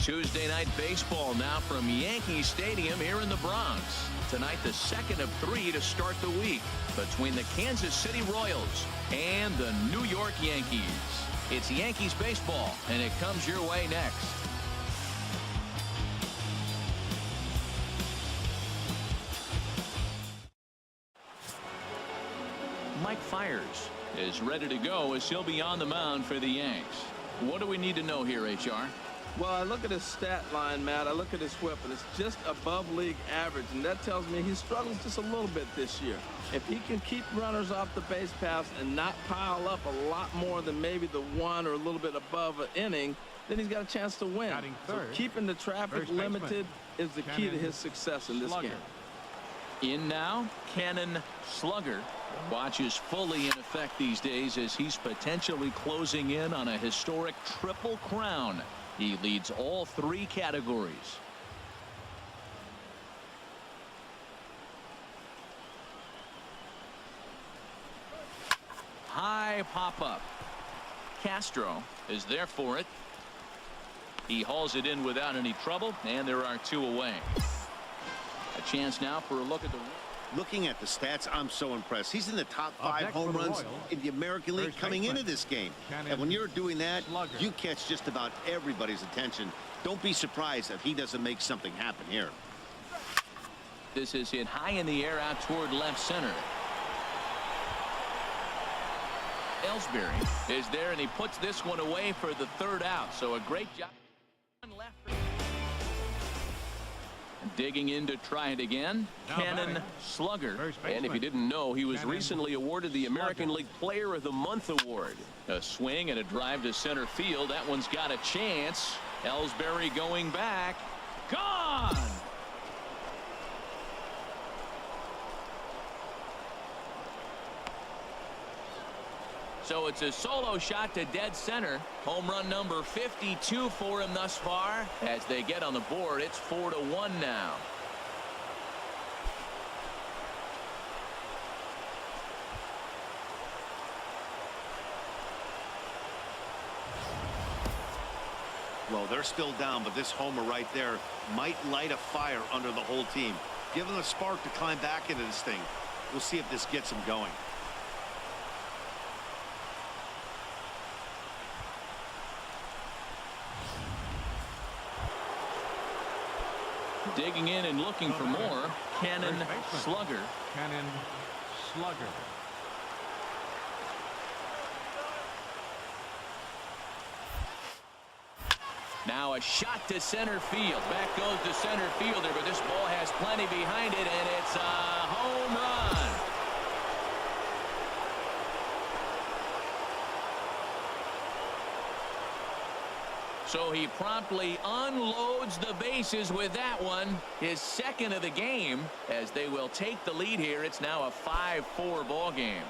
Tuesday night baseball now from Yankee Stadium here in the Bronx. Tonight, the second of 3 to start the week between the Kansas City Royals and the New York Yankees. It's Yankees baseball, and it comes your way next. Mike Fiers is ready to go as he'll be on the mound for the Yanks. What do we need to know here, HR? Well, I look at his stat line, Matt. I look at his whip, and it's just above league average, and that tells me he struggles just a little bit this year. If he can keep runners off the base paths and not pile up a lot more than maybe the one or a little bit above an inning, then he's got a chance to win. So keeping the traffic limited is the key to his success in this game. In now, Cannon Slugger watches fully in effect these days as he's potentially closing in on a historic triple crown. He leads all 3 categories. High pop-up. Castro is there for it. He hauls it in without any trouble, and there are 2 away. A chance now for a look at the... Looking at the stats, I'm so impressed. He's in the top 5 home runs in the American League coming into this game. And when you're doing that, you catch just about everybody's attention. Don't be surprised if he doesn't make something happen here. This is hit high in the air out toward left center. Ellsbury is there, and he puts this one away for the 3rd out. So a great job. Left. Digging in to try it again. Cannon Slugger. And if you didn't know, he was recently awarded the American League Player of the Month award. A swing and a drive to center field. That one's got a chance. Ellsbury going back. Gone! So it's a solo shot to dead center. Home run number 52 for him thus far. As they get on the board, it's 4-1 now. Well, they're still down, but this homer right there might light a fire under the whole team. Give them a spark to climb back into this thing. We'll see if this gets them going. Digging in and looking for more. Cannon Slugger. Cannon Slugger. Now a shot to center field. Back goes the center fielder, but this ball has plenty behind it, and it's a home run. So he promptly unloads the bases with that one, his 2nd of the game, as they will take the lead here. It's now a 5-4 ball game.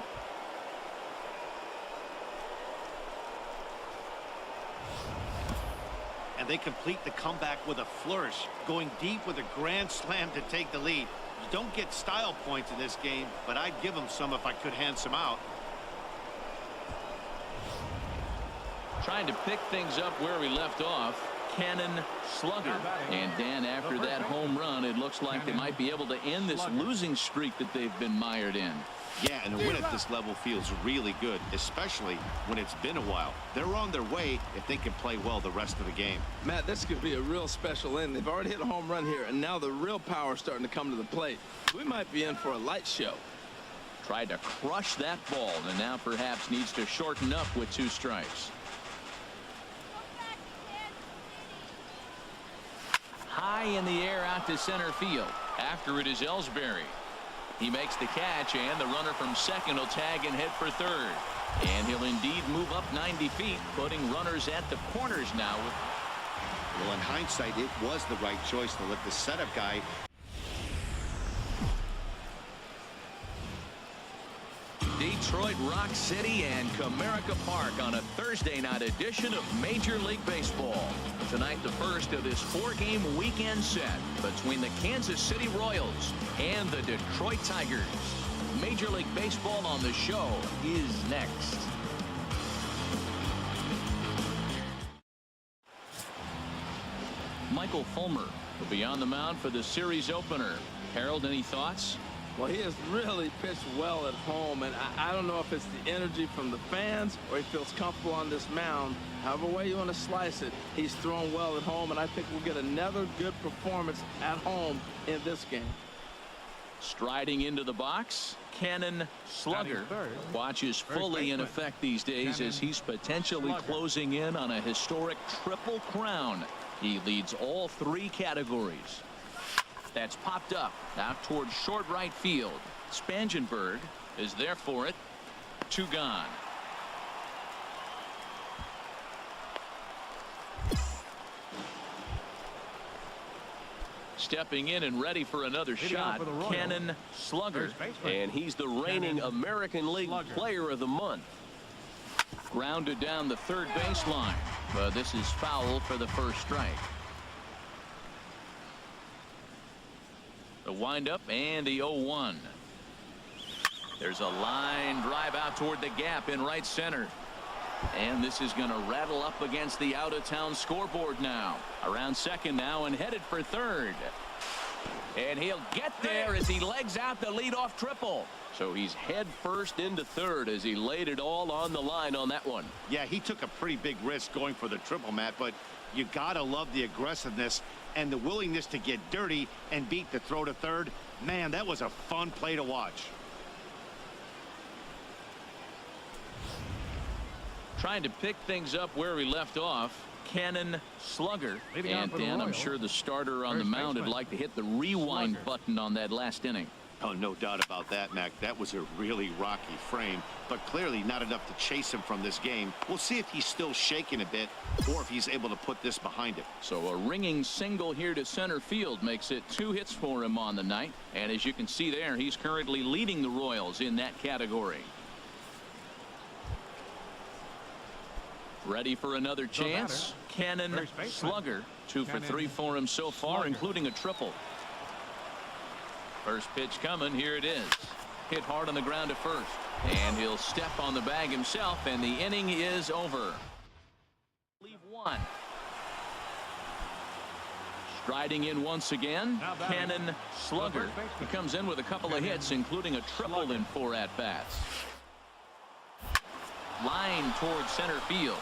And they complete the comeback with a flourish, going deep with a grand slam to take the lead. You don't get style points in this game, but I'd give them some if I could hand some out. Trying to pick things up where we left off. Cannon Slugger. And Dan, after that home run, it looks like they might be able to end this losing streak that they've been mired in. Yeah, and a win at this level feels really good, especially when it's been a while. They're on their way if they can play well the rest of the game. Matt, this could be a real special inning. They've already hit a home run here, and now the real power is starting to come to the plate. We might be in for a light show. Tried to crush that ball, and now perhaps needs to shorten up with 2 strikes. High in the air out to center field. After it is Ellsbury. He makes the catch, and the runner from second will tag and hit for third. And he'll indeed move up 90 feet, putting runners at the corners now. Well, in hindsight, it was the right choice to let the setup guy. Detroit Rock City and Comerica Park on a Thursday night edition of Major League Baseball. Tonight, the first of this 4-game weekend set between the Kansas City Royals and the Detroit Tigers. Major League Baseball on the show is next. Michael Fulmer will be on the mound for the series opener. Harold, any thoughts? Well, he has really pitched well at home, and I don't know if it's the energy from the fans or he feels comfortable on this mound. However way you want to slice it, he's thrown well at home, and I think we'll get another good performance at home in this game. Striding into the box, Cannon Slugger watches fully in effect these days as he's potentially closing in on a historic triple crown. He leads all three categories. That's popped up out towards short right field. Spangenberg is there for it. 2 gone. Stepping in and ready for another shot, Cannon Slugger. And he's the reigning American League Player of the Month. Grounded down the third baseline, but this is foul for the first strike. The windup and the 0-1. There's a line drive out toward the gap in right center. And this is going to rattle up against the out-of-town scoreboard now. Around second now and headed for third. And he'll get there as he legs out the leadoff triple. So he's head first into third as he laid it all on the line on that one. Yeah, he took a pretty big risk going for the triple, Matt, but you gotta love the aggressiveness and the willingness to get dirty and beat the throw to third. Man, that was a fun play to watch. Trying to pick things up where we left off, Cannon Slugger. And Dan, I'm sure the starter on the mound would like to hit the rewind button on that last inning. Oh, no doubt about that, Mac. That was a really rocky frame, but clearly not enough to chase him from this game. We'll see if he's still shaking a bit or if he's able to put this behind him. So a ringing single here to center field makes it 2 hits for him on the night. And as you can see there, he's currently leading the Royals in that category. Ready for another chance. Cannon Slugger. 2 for 3 for him so far, including a triple. First pitch coming. Here it is. Hit hard on the ground at first. And he'll step on the bag himself, and the inning is over. Leave 1. Striding in once again, Cannon Slugger. He comes in with a couple of hits, including a triple in 4 at-bats. Line towards center field.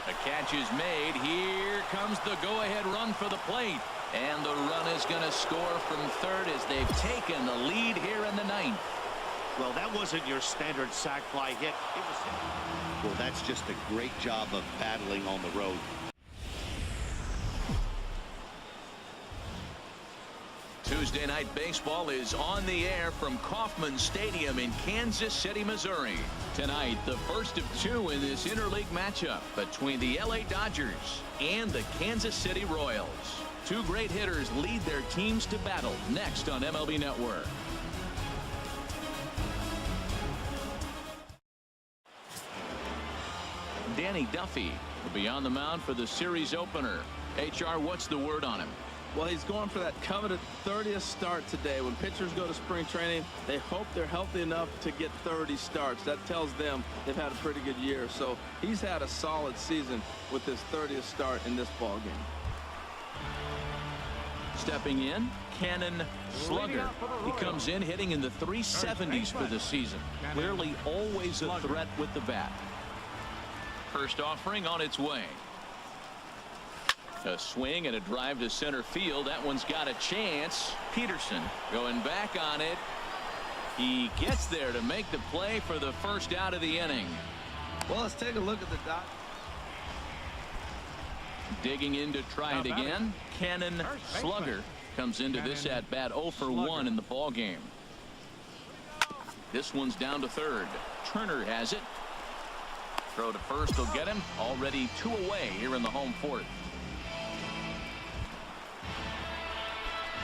The catch is made. Here comes the go-ahead run for the plate. And the run is going to score from third as they've taken the lead here in the 9th. Well, that wasn't your standard sac fly hit. It was hit. Well, that's just a great job of battling on the road. Tuesday night baseball is on the air from Kauffman Stadium in Kansas City, Missouri. Tonight, the first of 2 in this interleague matchup between the LA Dodgers and the Kansas City Royals. 2 great hitters lead their teams to battle next on MLB Network. Danny Duffy will be on the mound for the series opener. HR, what's the word on him? Well, he's going for that coveted 30th start today. When pitchers go to spring training, they hope they're healthy enough to get 30 starts. That tells them they've had a pretty good year. So he's had a solid season with his 30th start in this ball game. Stepping in, Cannon Slugger. He comes in hitting in the 370s for the season. Clearly always a threat with the bat. First offering on its way. A swing and a drive to center field. That one's got a chance. Peterson going back on it. He gets there to make the play for the first out of the inning. Well, let's take a look at the dot. Digging in to try it again. Cannon Slugger comes into this at bat 0 for 1 in the ball game. This one's down to third. Turner has it. Throw to first will get him. Already 2 away here in the home 4th.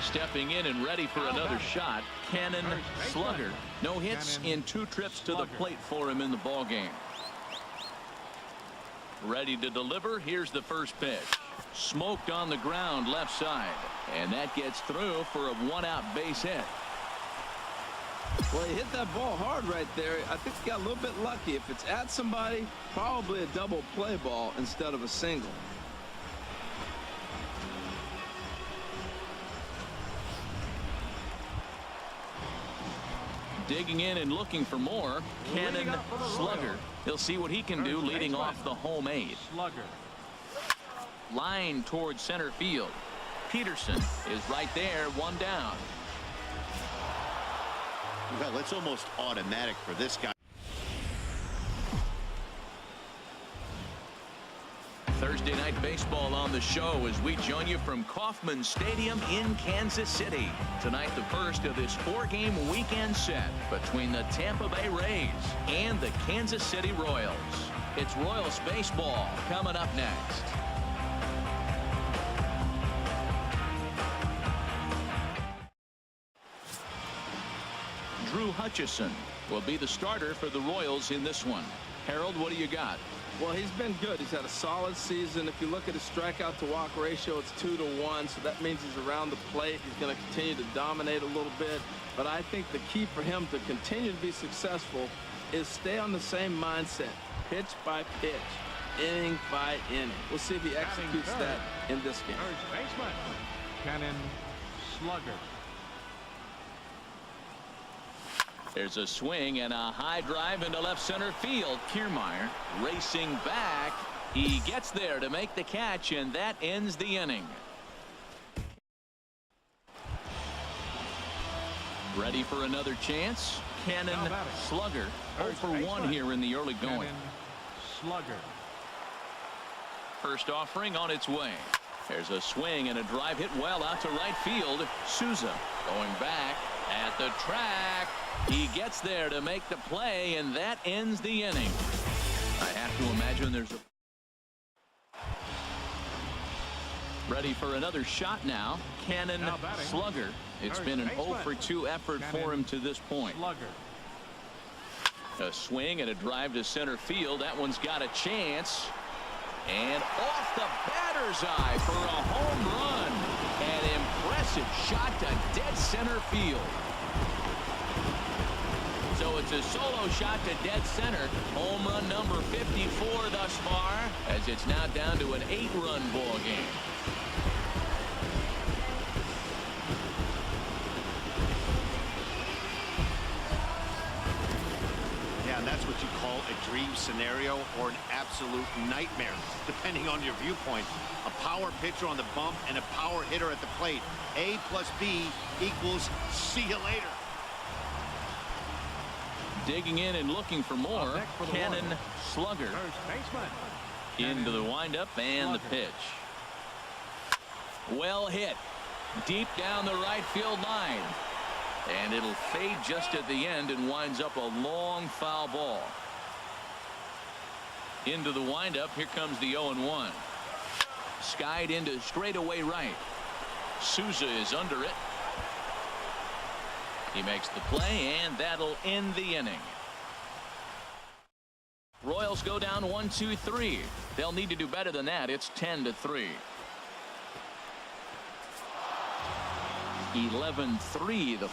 Stepping in and ready for another shot, Cannon Slugger. No hits in 2 trips to the plate for him in the ball game. Ready to deliver. Here's the first pitch. Smoked on the ground left side, and that gets through for a 1-out base hit. Well, he hit that ball hard right there. I think he got a little bit lucky. If it's at somebody, probably a double play ball instead of a single. Digging in and looking for more, Cannon Slugger. He'll see what he can do leading off the home 8. Line towards center field. Peterson is right there, 1 down. Well, it's almost automatic for this guy. Thursday night baseball on the show as we join you from Kauffman Stadium in Kansas City. Tonight, the first of this 4-game weekend set between the Tampa Bay Rays and the Kansas City Royals. It's Royals baseball coming up next. Drew Hutchison will be the starter for the Royals in this one. Harold, what do you got? Well, he's been good. He's had a solid season. If you look at his strikeout to walk ratio, it's 2-to-1, so that means he's around the plate. He's going to continue to dominate a little bit, but I think the key for him to continue to be successful is stay on the same mindset, pitch by pitch, inning by inning. We'll see if he executes that in this game. First baseman, Cannon Slugger. There's a swing and a high drive into left center field. Kiermaier racing back. He gets there to make the catch, and that ends the inning. Ready for another chance? Cannon Slugger 0 for 1 here in the early going. Slugger. First offering on its way. There's a swing and a drive hit well out to right field. Souza going back at the track. He gets there to make the play, and that ends the inning. I have to imagine there's a... Ready for another shot now. Cannon Slugger. It's been an 0 for 2 effort for him to this point. A swing and a drive to center field. That one's got a chance. And off the batter's eye for a home run. An impressive shot to dead center field. So it's a solo shot to dead center. Home run number 54 thus far, as it's now down to an 8-run ball game. Yeah, and that's what you call a dream scenario or an absolute nightmare, depending on your viewpoint. A power pitcher on the bump and a power hitter at the plate. A plus B equals see you later. Digging in and looking for more. Cannon Slugger into the windup and the pitch. Well hit deep down the right field line, and it'll fade just at the end and winds up a long foul ball. Into the windup. Here comes the 0-1. Skied into straightaway right. Souza is under it. He makes the play, and that'll end the inning. Royals go down 1-2-3. They'll need to do better than that. It's 10-3. 11-3 the